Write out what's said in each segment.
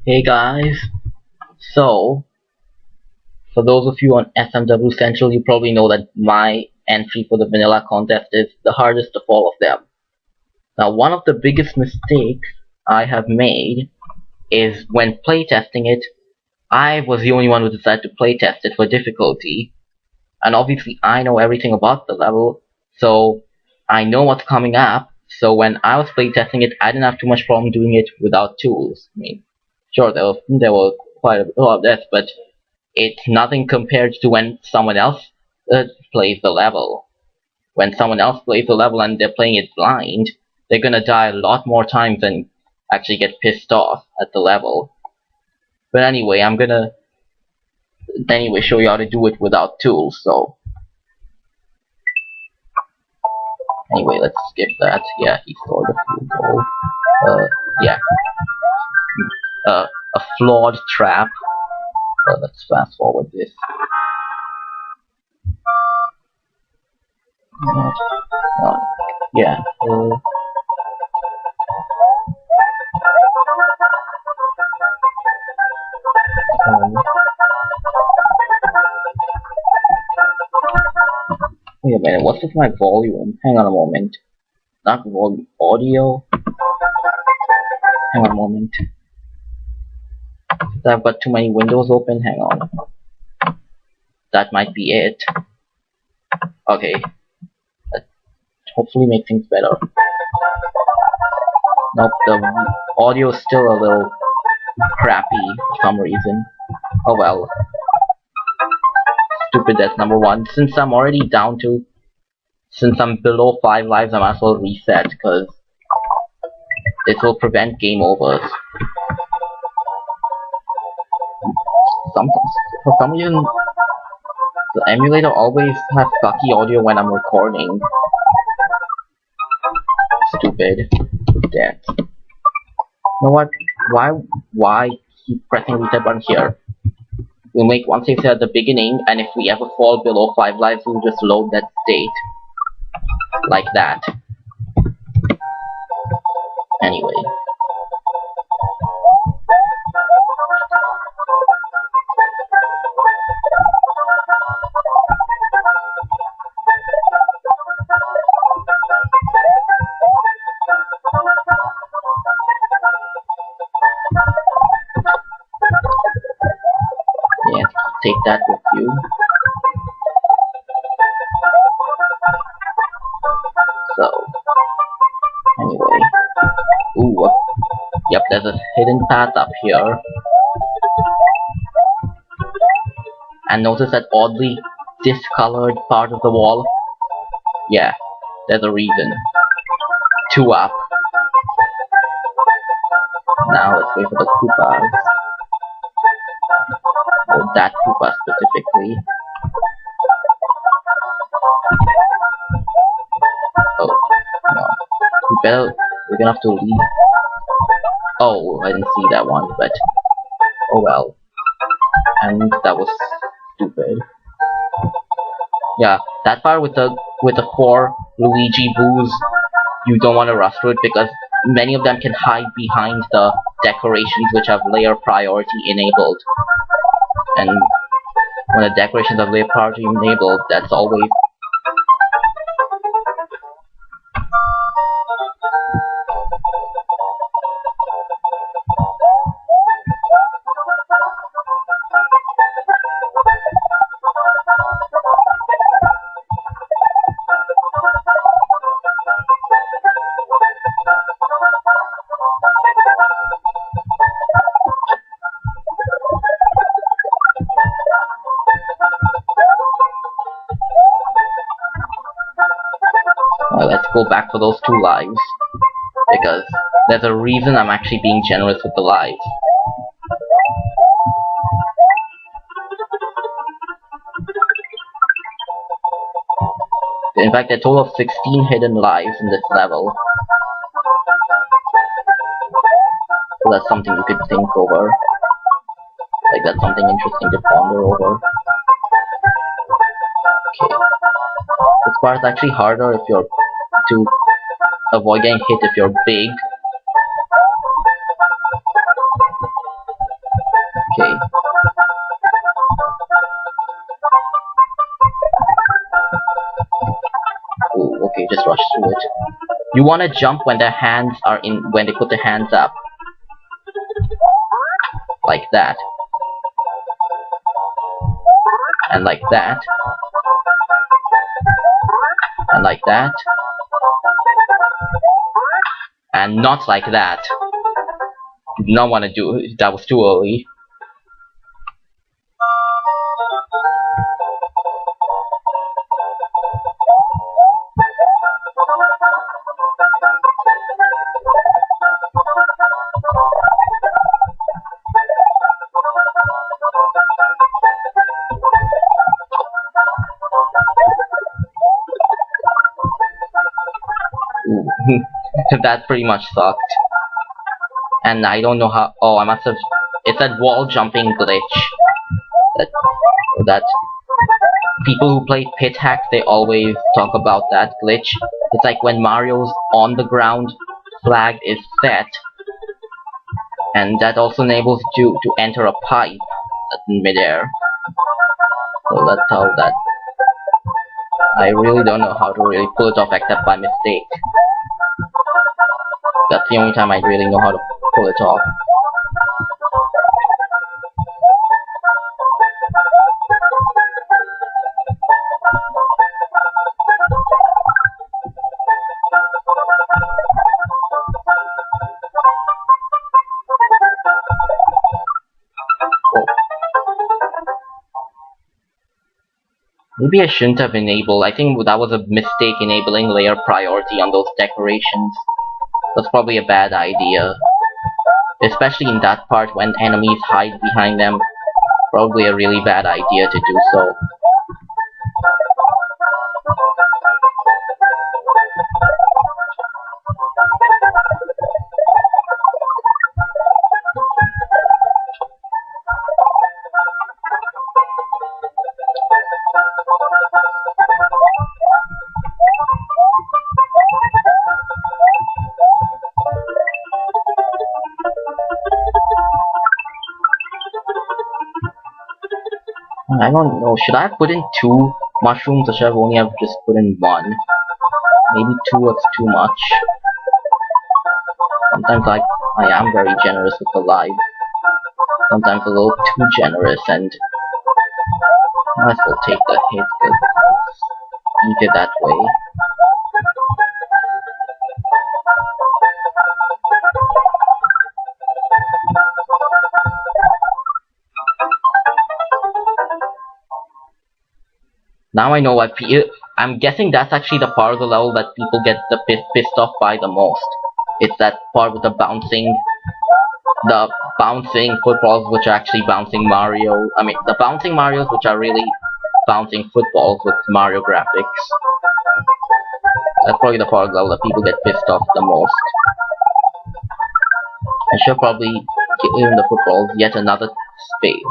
Hey guys, so for those of you on SMW Central, you probably know that my entry for the vanilla contest is the hardest of all of them. Now, one of the biggest mistakes I have made is when playtesting it, I was the only one who decided to playtest it for difficulty, and obviously I know everything about the level, so I know what's coming up, so when I was playtesting it, I didn't have too much problem doing it without tools. I mean, sure, there were quite a lot of deaths, but it's nothing compared to when someone else plays the level. When someone else plays the level and they're playing it blind, they're gonna die a lot more times and actually get pissed off at the level. But anyway, I'm gonna show you how to do it without tools. So anyway, let's skip that. Yeah, he scored a field goal. Yeah, a flawed trap. Let's fast forward this. Yeah. Wait a minute, what's with my volume? Hang on a moment. Not volume, audio. Hang on a moment. I've got too many windows open. Hang on. That might be it. Okay. That hopefully make things better. Nope, the audio is still a little crappy for some reason. Oh well. Stupid, that's number one. Since I'm already since I'm below 5 lives, I might as well reset, because this will prevent game overs. For some reason, the emulator always has sucky audio when I'm recording. Stupid. Death. You know what? Why keep pressing reset button here? We'll make one save state at the beginning, and if we ever fall below 5 lives, we'll just load that state. Like that. Anyway. Yes, take that with you. So, anyway. Ooh, yep, there's a hidden path up here. And notice that oddly discolored part of the wall? Yeah, there's a reason. 2 up. Now let's wait for the Koopas. Oh, that Koopa specifically. Oh, no. We're gonna have to leave. Oh, I didn't see that one, but oh well. And that was stupid. Yeah, that part with the 4 Luigi boos, you don't want to rush through it because many of them can hide behind the decorations which have layer priority enabled. And when the decorations have layer priority enabled, that's always let's go back for those 2 lives, because there's a reason I'm actually being generous with the lives. In fact, a total of 16 hidden lives in this level. So that's something you could think over. Like, that's something interesting to ponder over. Okay. This part is actually harder if you're to avoid getting hit if you're big. You want to jump when their hands are in, when they put their hands up. Like that. And like that. And like that. And not like that. You do not want to do it. That was too early. That pretty much sucked. And I don't know how. Oh, I must have. It's that wall jumping glitch. That people who play Pit Hack, they always talk about that glitch. It's like when Mario's on the ground, flag is set, and that also enables you to enter a pipe in midair. So that's how that. I really don't know how to really pull it off except by mistake. That's the only time I really know how to pull it off. Maybe I shouldn't have enabled. I think that was a mistake, enabling layer priority on those decorations. That's probably a bad idea. Especially in that part when enemies hide behind them. Probably a really bad idea to do so. I don't know, should I have put in 2 mushrooms or should I have only have just put in 1? Maybe 2 was too much. Sometimes I am very generous with the life. Sometimes a little too generous, and I might as well take the hit because it's easier that way. Now I know why I'm guessing that's actually the part of the level that people get pissed off by the most. It's that part with the bouncing footballs which are actually bouncing Mario. I mean, the bouncing Marios which are really bouncing footballs with Mario graphics. That's probably the part of the level that people get pissed off the most. I should probably give the footballs yet another space.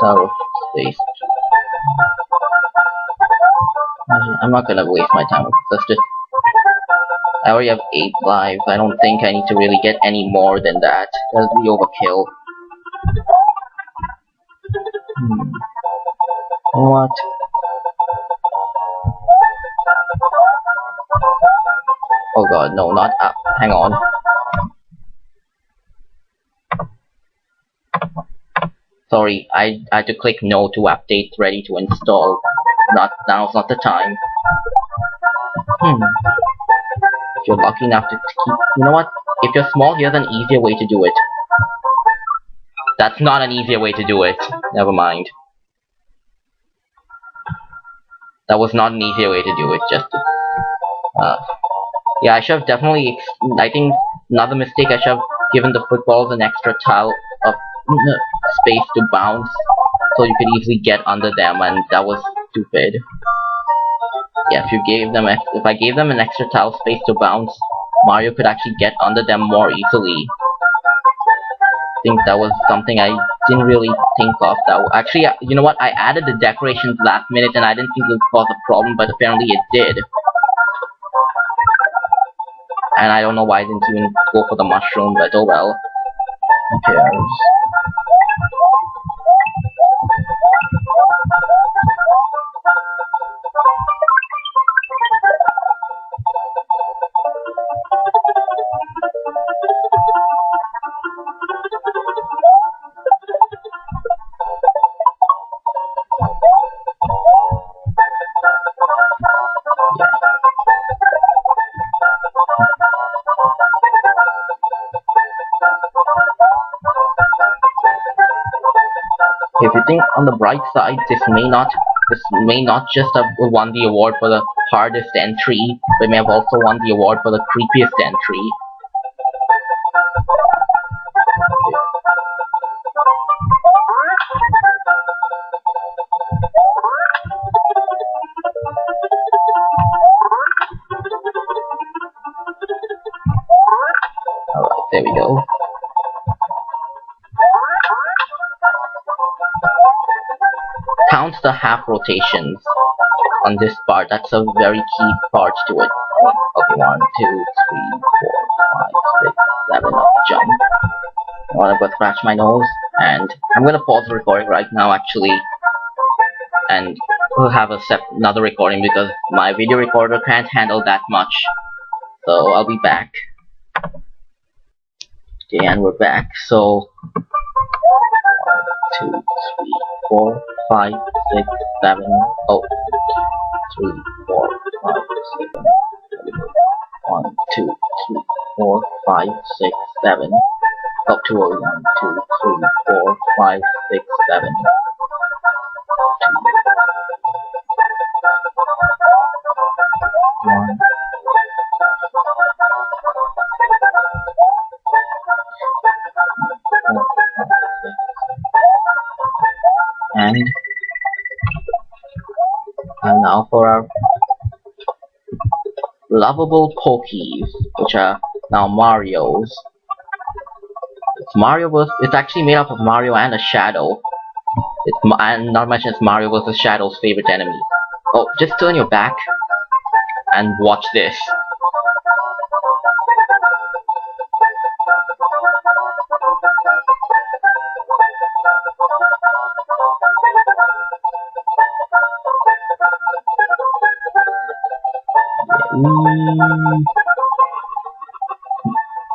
Tower of space. I'm not gonna waste my time with this. Let's just. I already have 8 lives. I don't think I need to really get any more than that. That'll be overkill. You know what? Oh god, no, not up. Hang on. Sorry, I had to click no to update ready to install. Now's not the time. If you're lucky enough to keep, you know what? If you're small, here's an easier way to do it. That's not an easier way to do it. Never mind. That was not an easier way to do it. Just to, yeah, I should have definitely. I think another mistake. I should have given the footballs an extra tile of space to bounce, so you could easily get under them, and that was stupid. Yeah, if I gave them an extra tile space to bounce, Mario could actually get under them more easily. I think that was something I didn't really think of. Actually, you know what? I added the decorations last minute, and I didn't think it would cause a problem, but apparently it did. And I don't know why I didn't even go for the mushroom, but oh well. Who cares? If you think on the bright side, this may not just have won the award for the hardest entry, but may have also won the award for the creepiest entry. Alright, there we go. Count the half rotations on this part. That's a very key part to it. Okay, 1, 2, 3, 4, 5, 6, 7. Okay, jump. I wanna go scratch my nose, and I'm gonna pause the recording right now actually, and we'll have another recording because my video recorder can't handle that much. So I'll be back. Okay, and we're back. So 1, 2, 3, 4, 5, 6, 7. Oh, 3, 4, 5, 6. 1, 2, 3, 4, 5, 6, 7. Up to 1, 2, 3, 4, 5, 6, 7. 1. And now for our lovable Pokies, which are now Marios. It's actually made up of Mario and a Shadow. And not mention it's Mario versus Shadow's favorite enemy. Oh, just turn your back and watch this.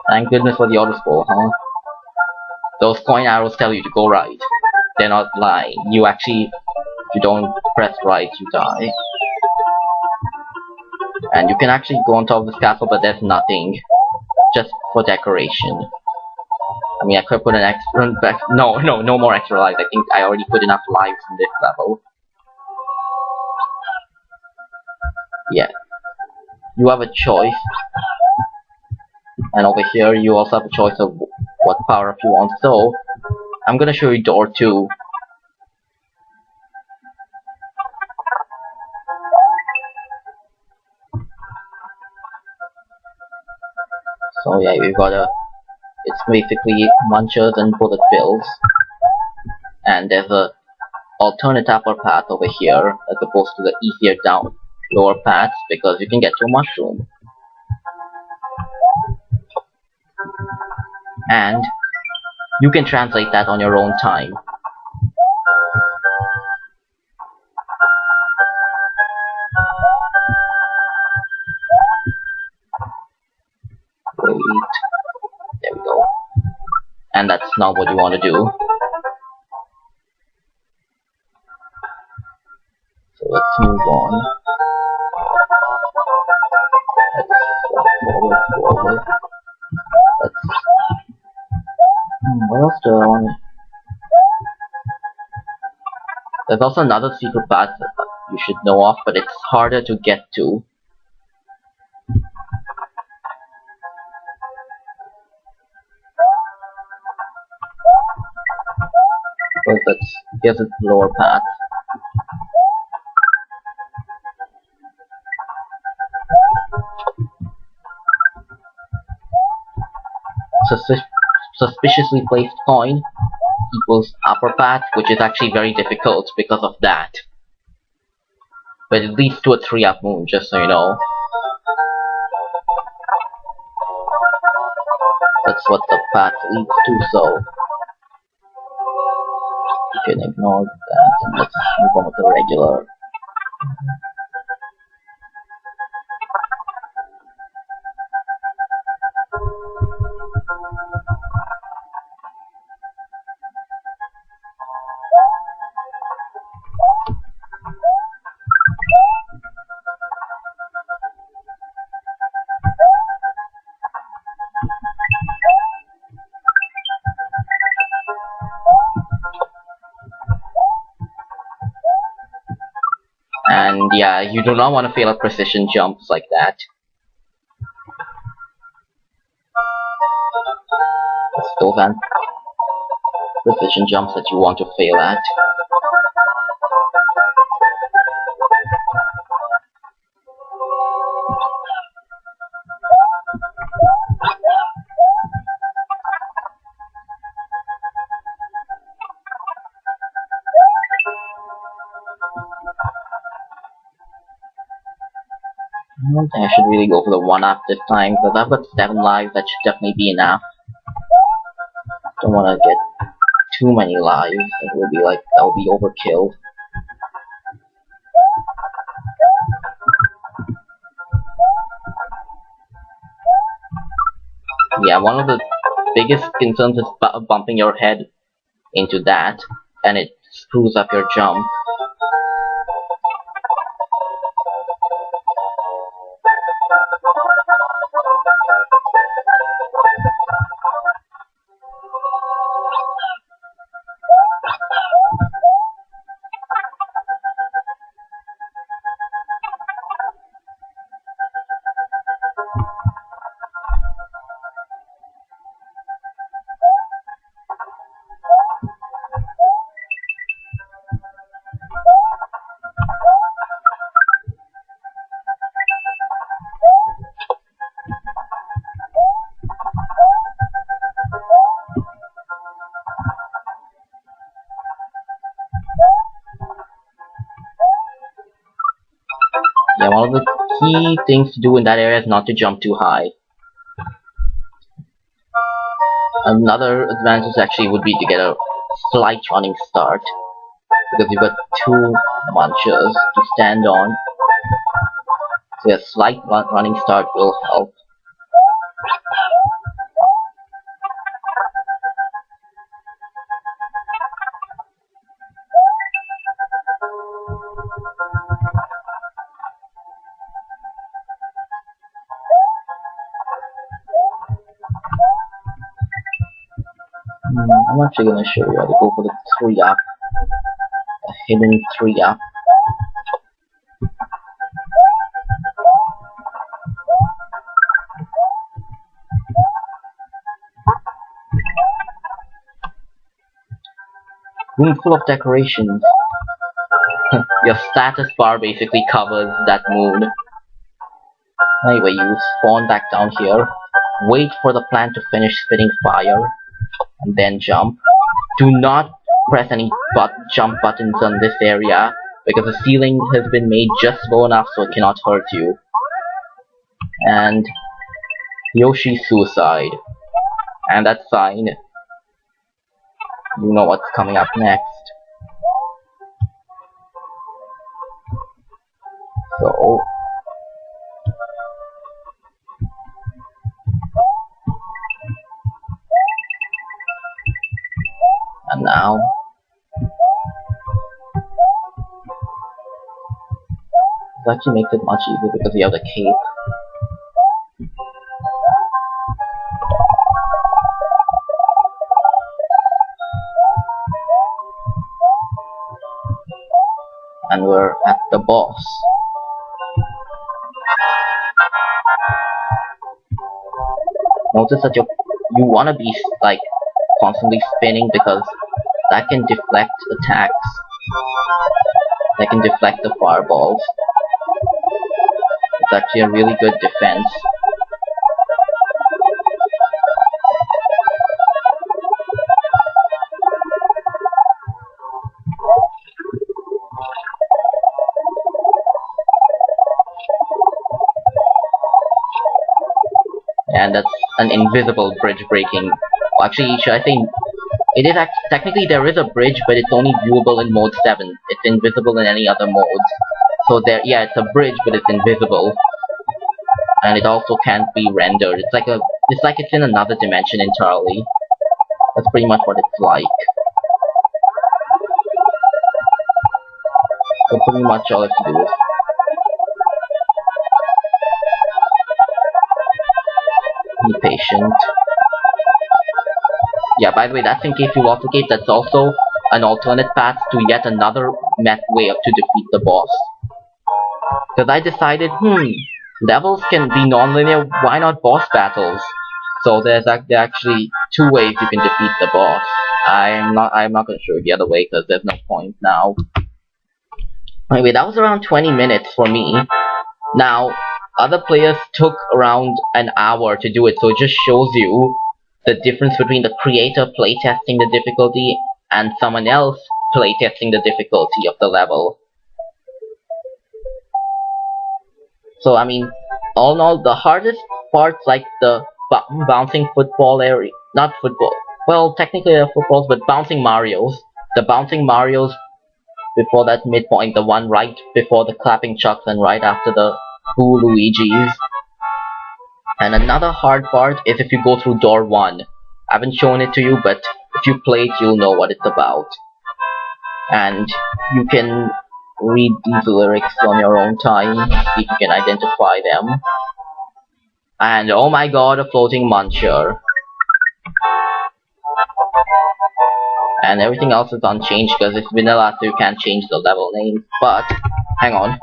Thank goodness for the auto scroll, huh? Those coin arrows tell you to go right. They're not lying. If you don't press right, you die. And you can actually go on top of this castle, but there's nothing. Just for decoration. I mean, I could put an extra... No more extra lives. I think I already put enough lives in this level. Yeah. You have a choice. And over here, you also have a choice of what power-up you want. So, I'm gonna show you door 2. So yeah, we've got it's basically munchers and bullet bills. And there's a alternate upper path over here, as opposed to the easier lower paths, because you can get to a mushroom. And you can translate that on your own time. Wait. There we go. And that's not what you want to do. So let's move on. Let's forward. What else do I want to... There's also another secret path that you should know of, but it's harder to get to. Because here's a lower path. Suspiciously placed coin equals upper path, which is actually very difficult because of that. But it leads to a 3-up moon, just so you know. That's what the path leads to, so you can ignore that and let's move on with the regular. yeah, you do not want to fail at precision jumps like that. Those aren't precision jumps that you want to fail at. I don't think I should really go for the 1-up this time, because I've got 7 lives. That should definitely be enough. Don't want to get too many lives. That would be overkill. Yeah, one of the biggest concerns is bumping your head into that, and it screws up your jump. Yeah, one of the key things to do in that area is not to jump too high. Another advantage actually would be to get a slight running start, because you've got 2 munchers to stand on. So a slight running start will help. I'm actually going to show you how to go for the 3-up, a hidden 3-up. Room full of decorations. Your status bar basically covers that mood. Anyway, you spawn back down here, wait for the plant to finish spitting fire, and then jump. Do not press any jump buttons on this area, because the ceiling has been made just low enough so it cannot hurt you. And Yoshi's suicide. And that's fine. You know what's coming up next. So and now this actually makes it much easier because you have the cape. And we're at the boss. Notice that you want to be like constantly spinning, because that can deflect attacks. That can deflect the fireballs. It's actually a really good defense. And that's an invisible bridge breaking. Well, actually, should I say it is technically there is a bridge, but it's only viewable in mode 7. It's invisible in any other modes. So there, yeah, it's a bridge, but it's invisible, and it also can't be rendered. It's like it's in another dimension entirely. That's pretty much what it's like. So pretty much all I have to do is be patient. Yeah, by the way, that's in case you lost the gate. That's also an alternate path to yet another way up to defeat the boss. Because I decided, levels can be non-linear, why not boss battles? So there are actually two ways you can defeat the boss. I'm not gonna show you the other way because there's no point now. Anyway, that was around 20 minutes for me. Now, other players took around an hour to do it, so it just shows you the difference between the creator playtesting the difficulty and someone else playtesting the difficulty of the level. So I mean, all in all, the hardest parts like the bouncing football area, not football, well technically they're footballs, but bouncing Marios. The bouncing Marios before that midpoint, the one right before the clapping chucks and right after the Boo Luigis. And another hard part is if you go through door 1. I haven't shown it to you, but if you play it, you'll know what it's about. And you can read these lyrics on your own time, see if you can identify them. And oh my god, a floating muncher. And everything else is unchanged because it's vanilla, so you can't change the level name. But hang on.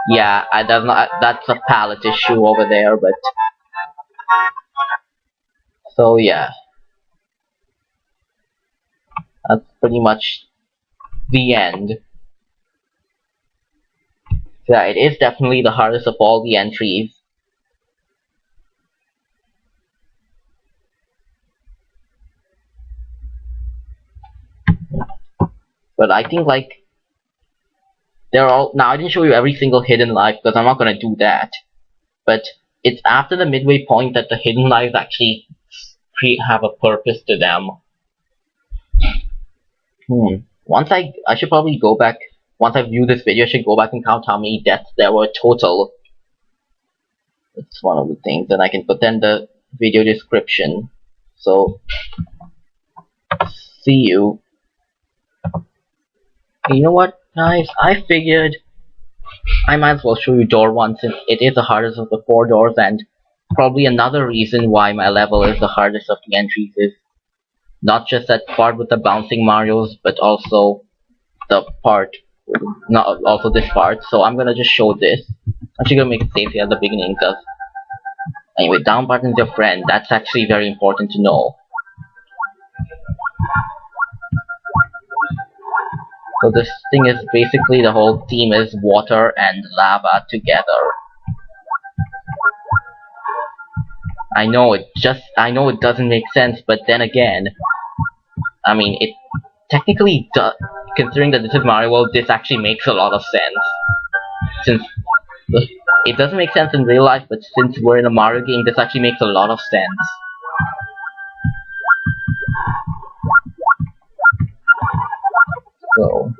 Yeah, that's a palette issue over there, but so yeah. That's pretty much the end. Yeah, it is definitely the hardest of all the entries. But I think like they're all now I didn't show you every single hidden life because I'm not gonna do that. But it's after the midway point that the hidden lives actually have a purpose to them. Once I should probably go back. Once I view this video, I should go back and count how many deaths there were total. That's one of the things, and I can put in the video description. So, see you. You know what, guys? I figured I might as well show you door 1 since it is the hardest of the 4 doors, and probably another reason why my level is the hardest of the entries is not just that part with the bouncing Marios, but also the part, not also this part. So I'm gonna just show this. I'm actually gonna make it safe here at the beginning because anyway, down button's your friend. That's actually very important to know. So this thing is basically the whole theme is water and lava together. I know it doesn't make sense, but then again, I mean it technically does. Considering that this is Mario World, this actually makes a lot of sense. Since it doesn't make sense in real life, but since we're in a Mario game, this actually makes a lot of sense. So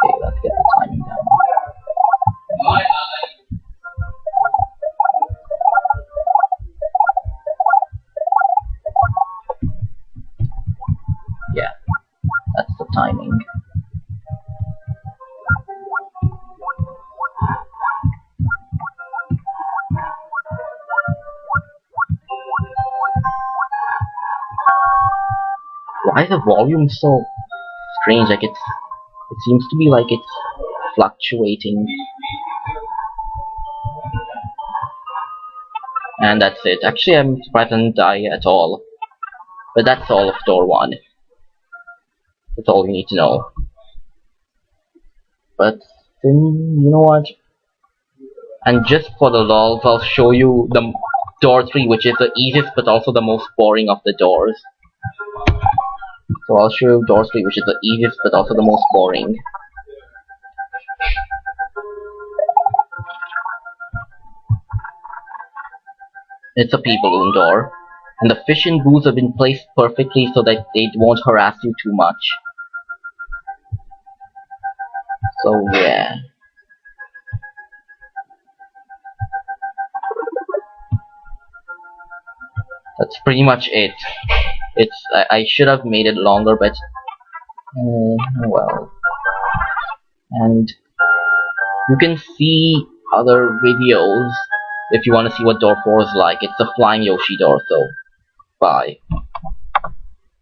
okay, let's get the timing down. Yeah, that's the timing. Why is the volume so strange? Like it seems to be like it's fluctuating. And that's it. Actually, I'm surprised I didn't die at all. But that's all of door 1. That's all you need to know. But then, you know what? And just for the lols, I'll show you the door 3, which is the easiest but also the most boring of the doors. So I'll show you door 3, which is the easiest but also the most boring. It's a pea balloon door, and the fish and booze have been placed perfectly so that they won't harass you too much. So yeah. That's pretty much it. I should have made it longer, but well. And you can see other videos if you want to see what door 4 is like. It's the flying Yoshi door, so bye.